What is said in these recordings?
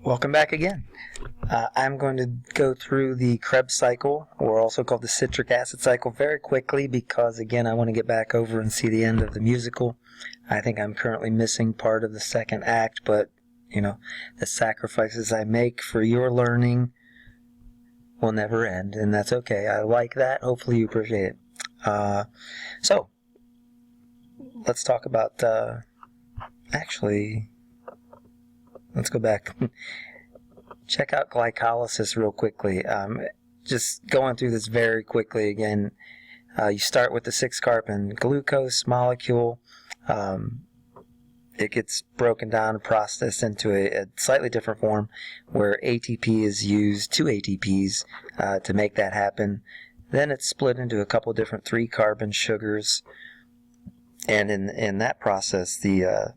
Welcome back again. I'm going to go through the Kreb cycle, or also called the citric acid cycle, very quickly because, again, I want to get back over and see the end of the musical. I think I'm currently missing part of the second act, but, you know, the sacrifices I make for your learning will never end, and that's okay. I like that. Hopefully you appreciate it. So, let's talk about, let's go back. Check out glycolysis real quickly. Just going through this very quickly again. You start with the 6-carbon glucose molecule. It gets broken down and processed into a slightly different form where ATP is used, 2 ATPs, to make that happen. Then it's split into a couple different 3-carbon sugars. And in that process, the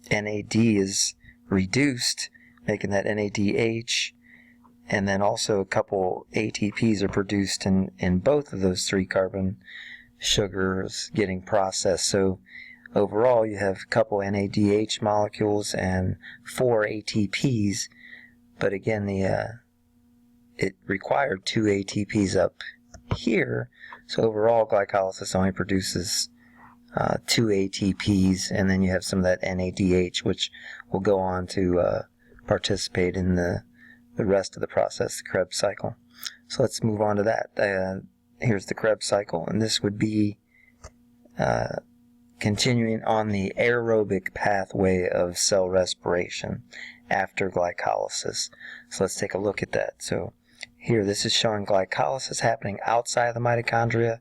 NAD is reduced, making that NADH, and then also a couple ATPs are produced in both of those 3-carbon sugars getting processed. So overall you have a couple NADH molecules and 4 ATPs, but again it required 2 ATPs up here, so overall glycolysis only produces 2 ATPs, and then you have some of that NADH, which will go on to participate in the rest of the process, the Kreb cycle. So let's move on to that. Here's the Kreb cycle, and this would be continuing on the aerobic pathway of cell respiration after glycolysis. So let's take a look at that. So here, this is showing glycolysis happening outside of the mitochondria,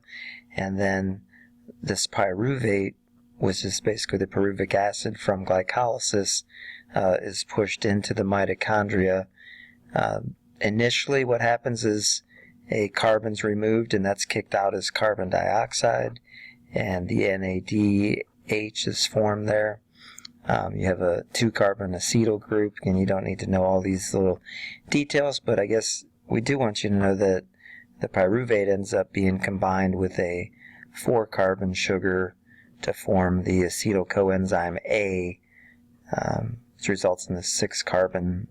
and then this pyruvate, which is basically the pyruvic acid from glycolysis, is pushed into the mitochondria. Initially what happens is a carbon's removed, and that's kicked out as carbon dioxide, and the NADH is formed there. You have a 2-carbon acetyl group, and you don't need to know all these little details, but I guess we do want you to know that the pyruvate ends up being combined with a 4-carbon sugar to form the acetyl coenzyme A, which results in the 6-carbon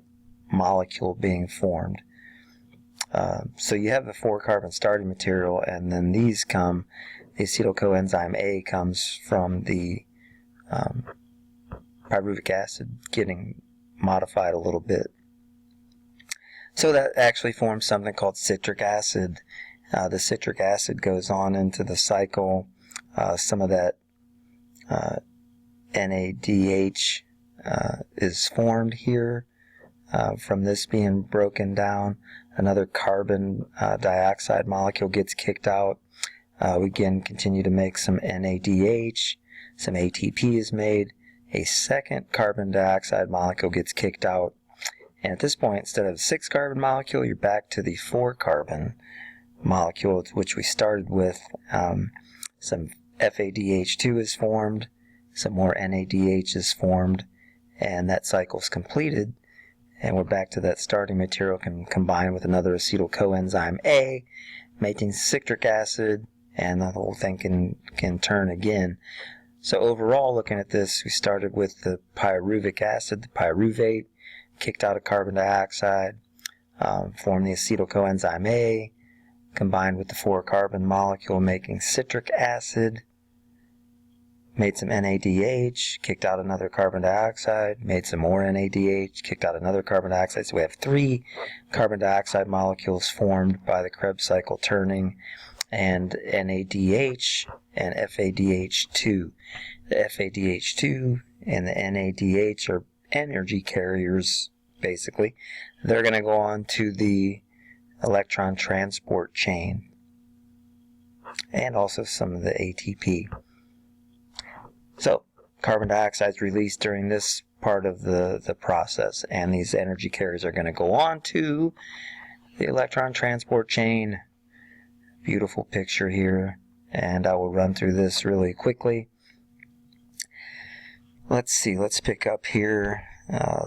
molecule being formed. So you have the 4-carbon starting material, and then these come, the acetyl coenzyme A comes from the pyruvic acid getting modified a little bit. So that actually forms something called citric acid. The citric acid goes on into the cycle. Some of that NADH is formed here from this being broken down. Another carbon dioxide molecule gets kicked out. We again continue to make some NADH. Some ATP is made. A second carbon dioxide molecule gets kicked out. And at this point, instead of the 6-carbon molecule, you're back to the 4-carbon molecule, which we started with. Some FADH2 is formed, some more NADH is formed, and that cycle is completed, and we're back to that starting material combined with another acetyl coenzyme A, making citric acid, and the whole thing can turn again. So overall, looking at this, we started with the pyruvic acid, the pyruvate, kicked out a carbon dioxide, formed the acetyl coenzyme A, combined with the 4-carbon molecule making citric acid, made some NADH, kicked out another carbon dioxide, made some more NADH, kicked out another carbon dioxide. So we have 3 carbon dioxide molecules formed by the Kreb cycle turning, and NADH and FADH2. The FADH2 and the NADH are energy carriers, basically. They're going to go on to the electron transport chain, and also some of the ATP. So carbon dioxide is released during this part of the process, and these energy carriers are going to go on to the electron transport chain. Beautiful picture here, and I will run through this really quickly. Let's see, let's pick up here.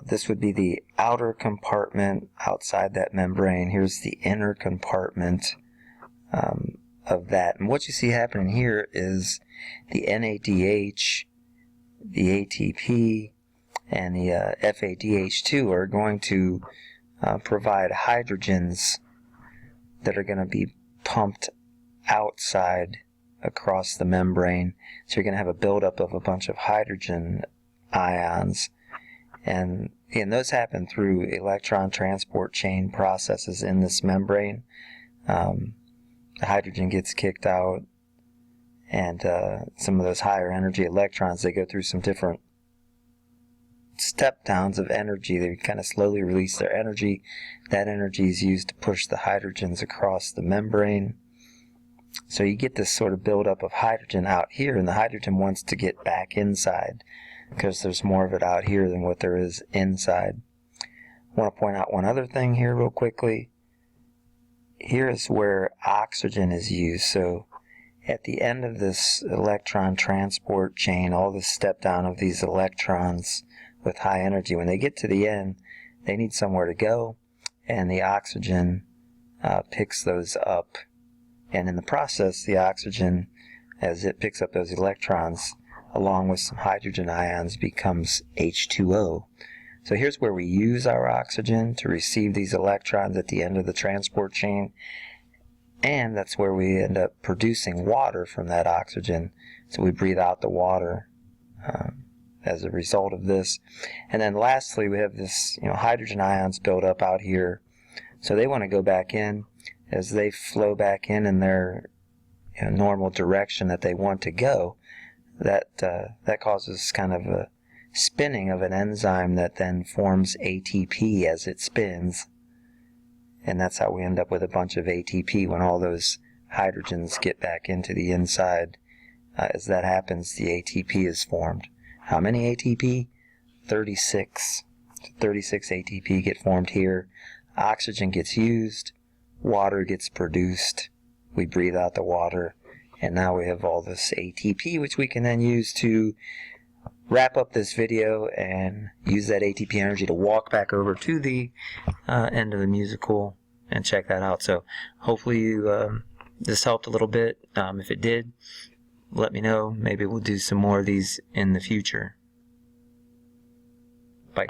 This would be the outer compartment outside that membrane. Here's the inner compartment of that. And what you see happening here is the NADH, the ATP, and the FADH2 are going to provide hydrogens that are going to be pumped outside across the membrane. So you're going to have a buildup of a bunch of hydrogen ions, and those happen through electron transport chain processes in this membrane. The hydrogen gets kicked out, and some of those higher energy electrons, they go through some different step downs of energy. They kind of slowly release their energy. That energy is used to push the hydrogens across the membrane. So you get this sort of buildup of hydrogen out here, and the hydrogen wants to get back inside because there's more of it out here than what there is inside. I want to point out one other thing here real quickly. Here is where oxygen is used. So at the end of this electron transport chain, all this step down of these electrons with high energy, when they get to the end, they need somewhere to go, and the oxygen picks those up. And in the process, the oxygen, as it picks up those electrons, along with some hydrogen ions, becomes H2O. So here's where we use our oxygen to receive these electrons at the end of the transport chain, and that's where we end up producing water from that oxygen. So we breathe out the water as a result of this. And then lastly, we have this, hydrogen ions build up out here. So they want to go back in. As they flow back in their normal direction that they want to go, that causes kind of a spinning of an enzyme that then forms ATP as it spins. And that's how we end up with a bunch of ATP when all those hydrogens get back into the inside. As that happens, the ATP is formed. How many ATP? 36. 36 ATP get formed here. Oxygen gets used. Water gets produced. We breathe out the water. And now we have all this ATP, which we can then use to wrap up this video and use that ATP energy to walk back over to the end of the musical and check that out. So hopefully this helped a little bit. If it did, let me know. Maybe we'll do some more of these in the future. Bye.